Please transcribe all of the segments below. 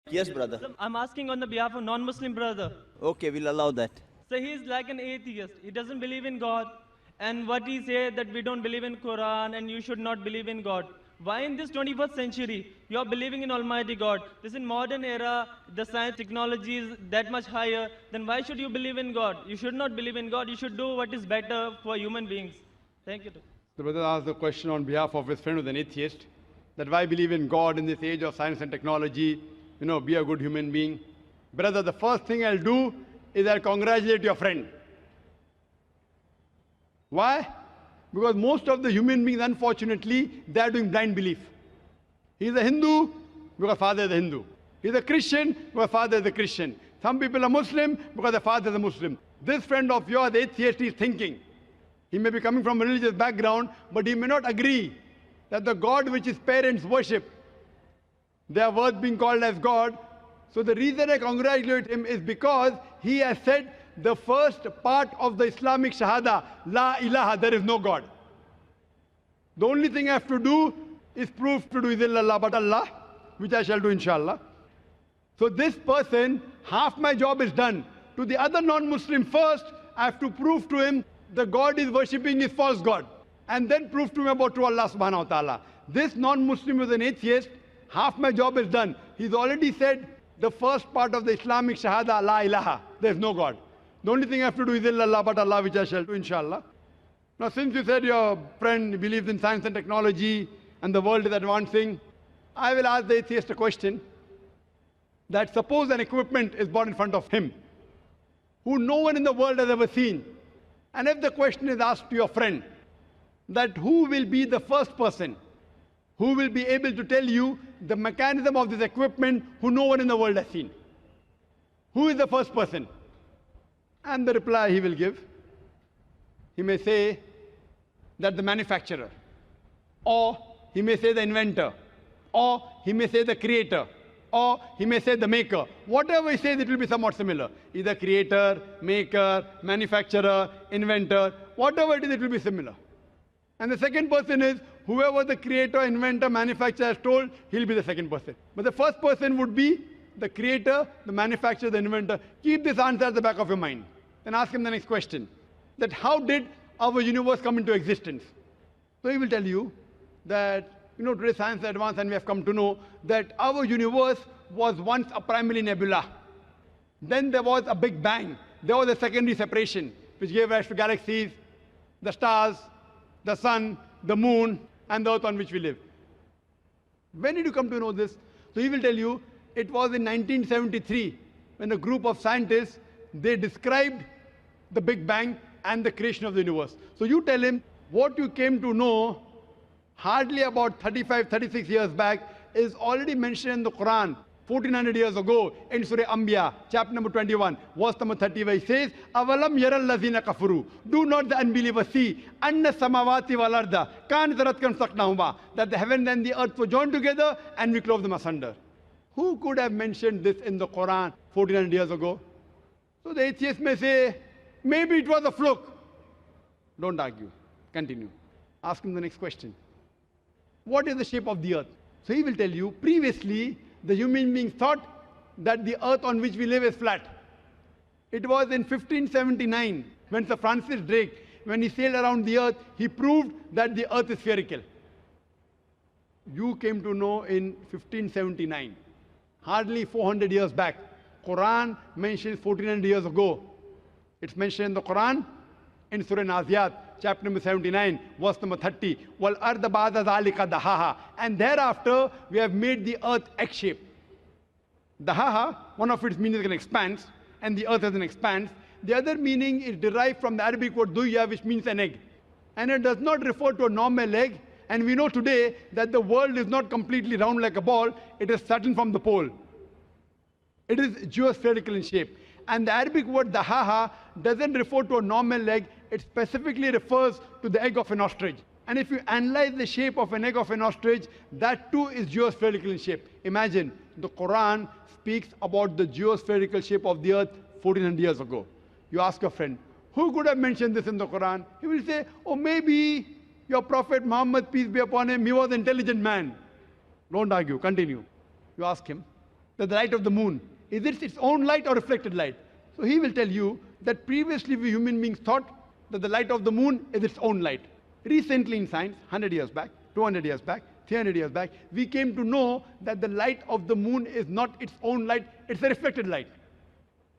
Yes, brother. I'm asking on the behalf of non-Muslim brother. Okay, we'll allow that. So he is like an atheist. He doesn't believe in God. And what he said that we don't believe in Quran and you should not believe in God. Why in this 21st century you are believing in Almighty God? This in modern era, the science technology is that much higher. Then why should you believe in God? You should not believe in God. You should do what is better for human beings. Thank you. The brother asked the question on behalf of his friend who's an atheist, that why believe in God in this age of science and technology, be a good human being. Brother, the first thing I'll do is I'll congratulate your friend. Why? Because most of the human beings, unfortunately, they are doing blind belief. He's a Hindu because father is a Hindu. He's a Christian because father is a Christian. Some people are Muslim because the father is a Muslim. This friend of yours, the atheist, is thinking. He may be coming from a religious background, but he may not agree that the God which his parents worship, they are worth being called as God. So the reason I congratulate him is because he has said the first part of the Islamic Shahada, La ilaha, there is no God. The only thing I have to do is prove to do is illallah but Allah, which I shall do inshallah. So this person, half my job is done. To the other non-Muslim first, I have to prove to him the God is worshipping is false God. And then prove to him about true Allah subhanahu wa ta'ala. This non-Muslim is an atheist, half my job is done. He's already said the first part of the Islamic Shahada, La ilaha, there is no God. The only thing I have to do is illallah but Allah, which I shall do inshallah. Now since you said your friend believes in science and technology and the world is advancing, I will ask the atheist a question, that suppose an equipment is brought in front of him, who no one in the world has ever seen. And if the question is asked to your friend, that who will be the first person who will be able to tell you the mechanism of this equipment who no one in the world has seen? Who is the first person? And the reply he will give, he may say that the manufacturer, or he may say the inventor, or he may say the creator, or he may say the maker. Whatever he says, it will be somewhat similar. Either creator, maker, manufacturer, inventor, whatever it is, it will be similar. And the second person is whoever the creator, inventor, manufacturer has told, he'll be the second person. But the first person would be the creator, the manufacturer, the inventor. Keep this answer at the back of your mind. Then ask him the next question, that how did our universe come into existence? So he will tell you that, today science is advanced and we have come to know that our universe was once a primary nebula. Then there was a big bang. There was a secondary separation, which gave rise to galaxies, the stars, the sun, the moon, and the earth on which we live. When did you come to know this? So he will tell you, it was in 1973, when a group of scientists, they described the Big Bang and the creation of the universe. So you tell him, what you came to know hardly about 35, 36 years back is already mentioned in the Quran 1400 years ago in Surah Anbiya, chapter number 21, verse number 30, where he says, Avalam yaral lazina kafuru. Do not the unbelievers see, anna samawati wal arda, kan zaratkan saknahuma, that the heaven and the earth were joined together and we clove them asunder. Who could have mentioned this in the Quran 1400 years ago? So the atheist may say, maybe it was a fluke. Don't argue. Continue. Ask him the next question. What is the shape of the earth? So he will tell you, previously, the human beings thought that the earth on which we live is flat. It was in 1579, when Sir Francis Drake, when he sailed around the earth, he proved that the earth is spherical. You came to know in 1579, hardly 400 years back. Quran mentions 1400 years ago. It's mentioned in the Quran in Surah Naziyat, chapter number 79, verse number 30. Wal arda ba'da zalika dahaha. And thereafter, we have made the earth egg-shaped. Dahaha, one of its meanings is an expanse, and the earth is an expanse. The other meaning is derived from the Arabic word duya, which means an egg. And it does not refer to a normal egg. And we know today that the world is not completely round like a ball. It is flattened from the pole. It is geospherical in shape. And the Arabic word dahaha doesn't refer to a normal egg. It specifically refers to the egg of an ostrich. And if you analyze the shape of an egg of an ostrich, that too is geospherical in shape. Imagine, the Quran speaks about the geospherical shape of the earth 1400 years ago. You ask a friend, who could have mentioned this in the Quran? He will say, oh, maybe your Prophet Muhammad, peace be upon him, he was an intelligent man. Don't argue, continue. You ask him, that the light of the moon, is it its own light or reflected light? So he will tell you that previously we human beings thought that the light of the moon is its own light. Recently in science, 100 years back, 200 years back, 300 years back, we came to know that the light of the moon is not its own light, it's a reflected light.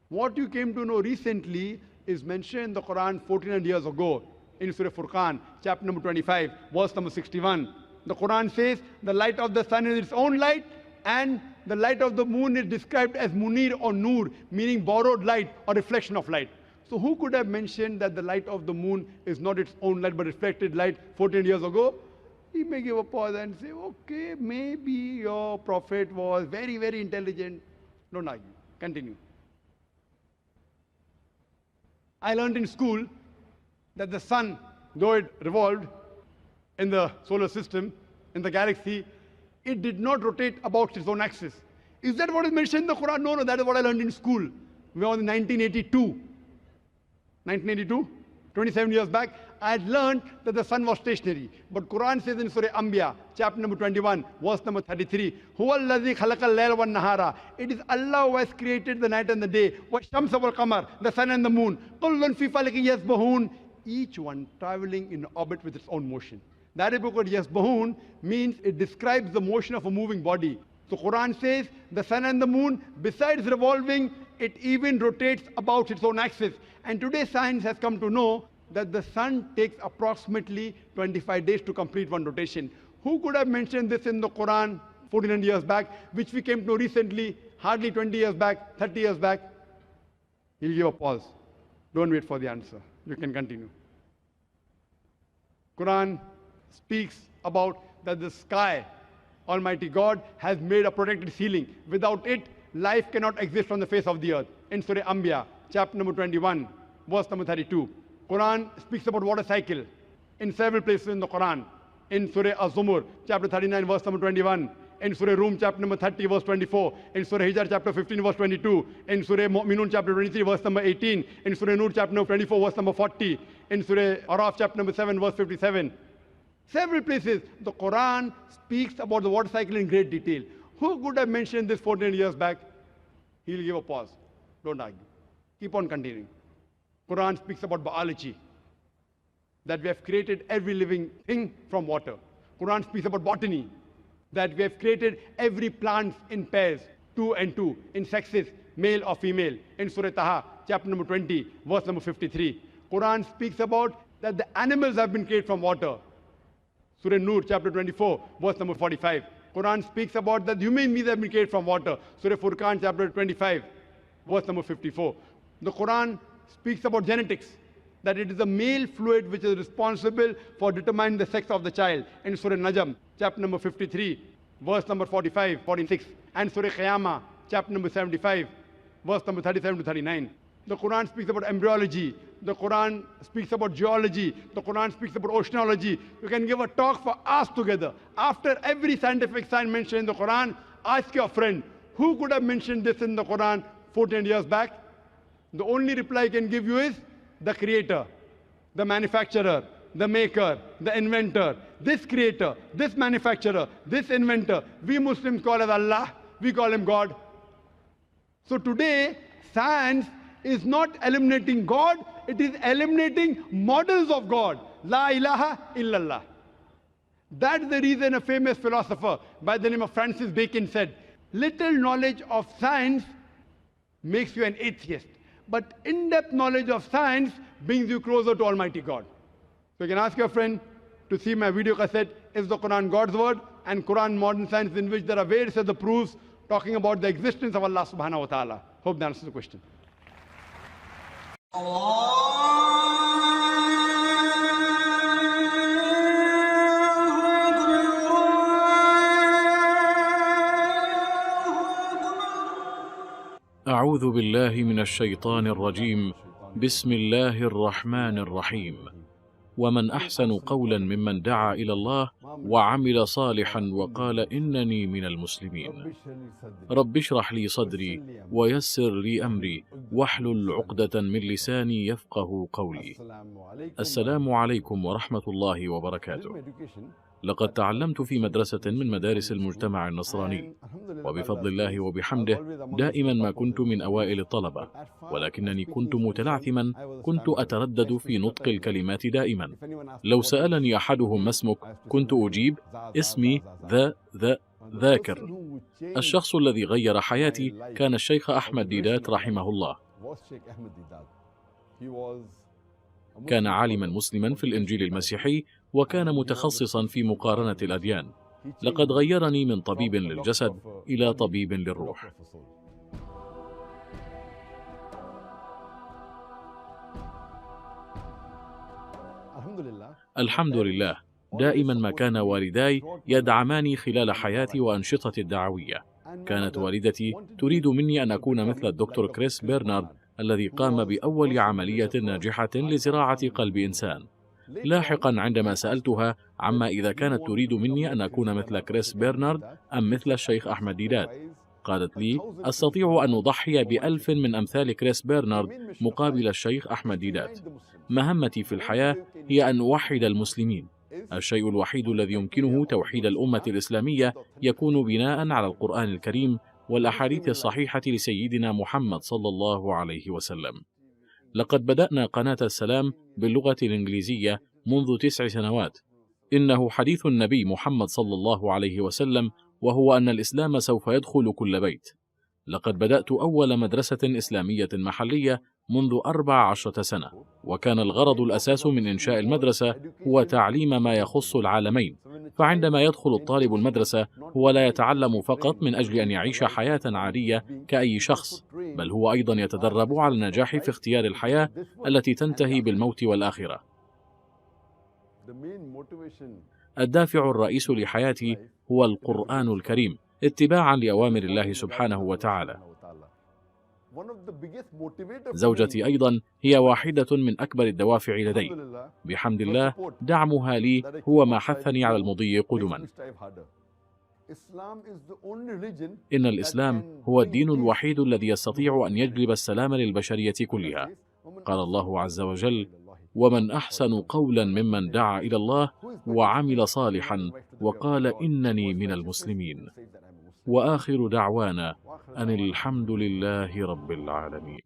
What you came to know recently is mentioned in the Quran 1400 years ago in Surah Furqan, chapter number 25, verse number 61. The Quran says the light of the sun is its own light, and the light of the moon is described as munir or nur, meaning borrowed light or reflection of light. So who could have mentioned that the light of the moon is not its own light but reflected light 14 years ago? He may give a pause and say, okay, maybe your prophet was very, very intelligent. Don't argue. Continue. I learned in school that the sun, though it revolved in the solar system, in the galaxy, it did not rotate about its own axis. Is that what is mentioned in the Quran? No, that is what I learned in school. We were in 1982. 1982, 27 years back, I had learned that the sun was stationary. But Quran says in Surah Anbiya, chapter number 21, verse number 33, Huwa alladhi khalaqal layla wan nahara. It is Allah who has created the night and the day. Wa shamsa wal qamar, the sun and the moon. Kullun fi falakin yasbahun. Each one traveling in orbit with its own motion. That is because yasbahun means it describes the motion of a moving body. So Quran says the sun and the moon, besides revolving, it even rotates about its own axis. And today science has come to know that the sun takes approximately 25 days to complete one rotation. Who could have mentioned this in the Quran 1400 years back, which we came to know recently, hardly 20 years back, 30 years back? He'll give a pause. Don't wait for the answer. You can continue. Quran speaks about that the sky, Almighty God has made a protected ceiling. Without it, life cannot exist on the face of the earth. In Surah Anbiya, chapter number 21, verse number 32. Quran speaks about water cycle in several places in the Quran. In Surah Az-Zumur, chapter 39, verse number 21. In Surah Rum, chapter number 30, verse 24. In Surah Hijr, chapter 15, verse 22. In Surah Mu'minun, chapter 23, verse number 18. In Surah Nur, chapter number 24, verse number 40. In Surah Araf, chapter number 7, verse 57. Several places, the Quran speaks about the water cycle in great detail. Who could have mentioned this 14 years back? He'll give a pause. Don't argue. Keep on continuing. Quran speaks about biology, that we have created every living thing from water. Quran speaks about botany, that we have created every plant in pairs, 2 and 2, in sexes, male or female. In Surah Taha, chapter number 20, verse number 53. Quran speaks about that the animals have been created from water. Surah Nur, chapter 24, verse number 45. Quran speaks about that human beings have been created from water. Surah Furqan, chapter 25, verse number 54. The Quran speaks about genetics, that it is the male fluid which is responsible for determining the sex of the child. In Surah Najm, chapter number 53, verse number 45, 46. And Surah Qiyamah, chapter number 75, verse number 37 to 39. The Quran speaks about embryology. The Quran speaks about geology. The Quran speaks about oceanology. You can give a talk for hours together. After every scientific sign mentioned in the Quran, ask your friend, who could have mentioned this in the Quran 14 years back? The only reply I can give you is the creator, the manufacturer, the maker, the inventor. This creator, this manufacturer, this inventor, we Muslims call as Allah, we call him God. So today, science is not eliminating God, it is eliminating models of God. La ilaha illallah. That's the reason a famous philosopher by the name of Francis Bacon said, little knowledge of science makes you an atheist, but in-depth knowledge of science brings you closer to Almighty God. So you can ask your friend to see my video cassette, Is the Quran God's Word? And Quran Modern Science, in which there are various other proofs talking about the existence of Allah subhanahu wa ta'ala. Hope that answers the question. أعوذ بالله من الشيطان الرجيم. بسم الله الرحمن الرحيم. ومن أحسن قولا ممن دعا إلى الله وعمل صالحا وقال إنني من المسلمين. رب اشرح لي صدري ويسر لي أمري واحلل عقدة من لساني يفقه قولي. السلام عليكم ورحمة الله وبركاته. لقد تعلمت في مدرسة من مدارس المجتمع النصراني، وبفضل الله وبحمده دائما ما كنت من أوائل الطلبة، ولكنني كنت متلعثما، كنت أتردد في نطق الكلمات دائما. لو سألني أحدهم ما اسمك كنت أجيب اسمي ذاكر. الشخص الذي غير حياتي كان الشيخ أحمد ديدات رحمه الله. كان عالما مسلما في الإنجيل المسيحي، وكان متخصصا في مقارنة الأديان. لقد غيرني من طبيب للجسد إلى طبيب للروح. الحمد لله، دائما ما كان والداي يدعماني خلال حياتي وأنشطتي الدعوية. كانت والدتي تريد مني أن أكون مثل الدكتور كريس بيرنارد الذي قام بأول عملية ناجحة لزراعة قلب إنسان. لاحقا عندما سألتها عما إذا كانت تريد مني أن أكون مثل كريس بيرنارد أم مثل الشيخ أحمد ديدات، قالت لي: أستطيع أن أضحي ب1000 من أمثال كريس بيرنارد مقابل الشيخ أحمد ديدات. مهمتي في الحياة هي أن أوحد المسلمين. الشيء الوحيد الذي يمكنه توحيد الأمة الإسلامية يكون بناء على القرآن الكريم والأحاديث الصحيحة لسيدنا محمد صلى الله عليه وسلم. لقد بدأنا قناة السلام باللغة الإنجليزية منذ 9 سنوات. إنه حديث النبي محمد صلى الله عليه وسلم، وهو أن الإسلام سوف يدخل كل بيت. لقد بدأت أول مدرسة إسلامية محلية منذ 14 سنة، وكان الغرض الأساس من إنشاء المدرسة هو تعليم ما يخص العالمين. فعندما يدخل الطالب المدرسة هو لا يتعلم فقط من أجل أن يعيش حياة عادية كأي شخص، بل هو أيضا يتدرب على النجاح في اختيار الحياة التي تنتهي بالموت والآخرة. الدافع الرئيس لحياتي هو القرآن الكريم، اتباعا لأوامر الله سبحانه وتعالى. زوجتي أيضا هي واحدة من أكبر الدوافع لدي. بحمد الله دعمها لي هو ما حثني على المضي قدما. إن الإسلام هو الدين الوحيد الذي يستطيع أن يجلب السلام للبشرية كلها. قال الله عز وجل: ومن أحسن قولا ممن دعا إلى الله وعمل صالحا وقال إنني من المسلمين. وآخر دعوانا أن الحمد لله رب العالمين.